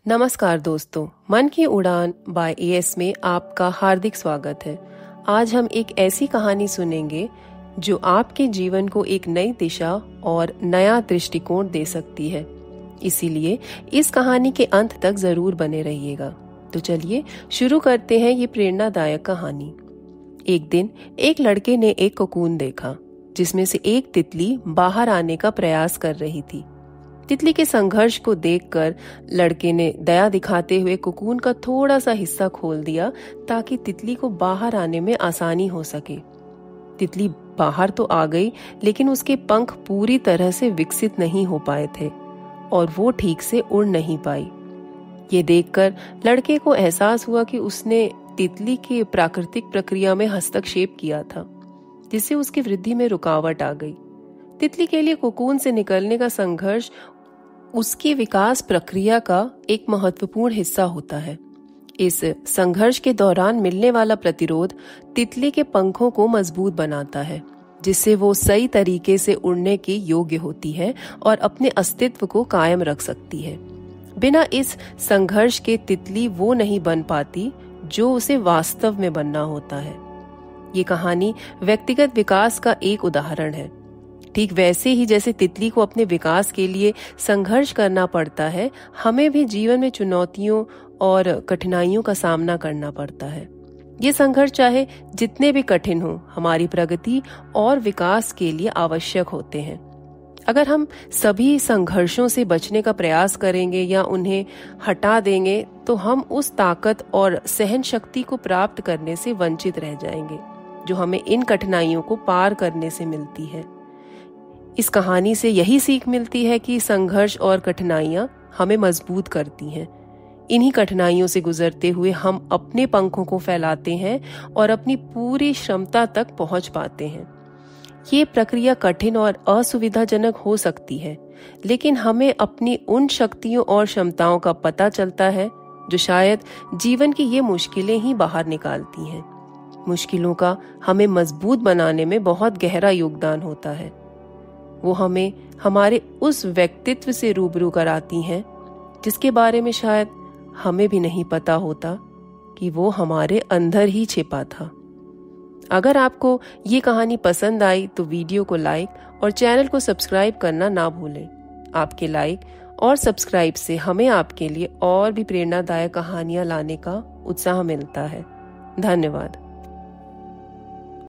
नमस्कार दोस्तों, मन की उड़ान बाय एएस में आपका हार्दिक स्वागत है। आज हम एक ऐसी कहानी सुनेंगे जो आपके जीवन को एक नई दिशा और नया दृष्टिकोण दे सकती है। इसीलिए इस कहानी के अंत तक जरूर बने रहिएगा। तो चलिए शुरू करते हैं ये प्रेरणादायक कहानी। एक दिन एक लड़के ने एक कोकून देखा जिसमें से एक तितली बाहर आने का प्रयास कर रही थी। तितली के संघर्ष को देखकर लड़के ने दया दिखाते हुए कोकून का थोड़ा सा हिस्सा खोल दिया ताकि तितली को बाहर आने में आसानी हो सके। तितली बाहर तो आ गई, लेकिन उसके पंख पूरी तरह से विकसित नहीं हो पाए थे और वो ठीक से उड़ नहीं पाई। ये देखकर लड़के को एहसास हुआ कि उसने तितली की प्राकृतिक प्रक्रिया में हस्तक्षेप किया था, जिससे उसकी वृद्धि में रुकावट आ गई। तितली के लिए कोकून से निकलने का संघर्ष उसकी विकास प्रक्रिया का एक महत्वपूर्ण हिस्सा होता है। इस संघर्ष के दौरान मिलने वाला प्रतिरोध तितली के पंखों को मजबूत बनाता है, जिससे वो सही तरीके से उड़ने के योग्य होती है और अपने अस्तित्व को कायम रख सकती है। बिना इस संघर्ष के तितली वो नहीं बन पाती जो उसे वास्तव में बनना होता है। ये कहानी व्यक्तिगत विकास का एक उदाहरण है। ठीक वैसे ही जैसे तितली को अपने विकास के लिए संघर्ष करना पड़ता है, हमें भी जीवन में चुनौतियों और कठिनाइयों का सामना करना पड़ता है। ये संघर्ष चाहे जितने भी कठिन हो, हमारी प्रगति और विकास के लिए आवश्यक होते हैं। अगर हम सभी संघर्षों से बचने का प्रयास करेंगे या उन्हें हटा देंगे, तो हम उस ताकत और सहन शक्ति को प्राप्त करने से वंचित रह जाएंगे जो हमें इन कठिनाइयों को पार करने से मिलती है। इस कहानी से यही सीख मिलती है कि संघर्ष और कठिनाइयां हमें मजबूत करती हैं। इन्हीं कठिनाइयों से गुजरते हुए हम अपने पंखों को फैलाते हैं और अपनी पूरी क्षमता तक पहुंच पाते हैं। ये प्रक्रिया कठिन और असुविधाजनक हो सकती है, लेकिन हमें अपनी उन शक्तियों और क्षमताओं का पता चलता है जो शायद जीवन की ये मुश्किलें ही बाहर निकालती हैं। मुश्किलों का हमें मजबूत बनाने में बहुत गहरा योगदान होता है। वो हमें हमारे उस व्यक्तित्व से रूबरू कराती हैं जिसके बारे में शायद हमें भी नहीं पता होता कि वो हमारे अंदर ही छिपा था। अगर आपको ये कहानी पसंद आई तो वीडियो को लाइक और चैनल को सब्सक्राइब करना ना भूलें। आपके लाइक और सब्सक्राइब से हमें आपके लिए और भी प्रेरणादायक कहानियां लाने का उत्साह मिलता है। धन्यवाद।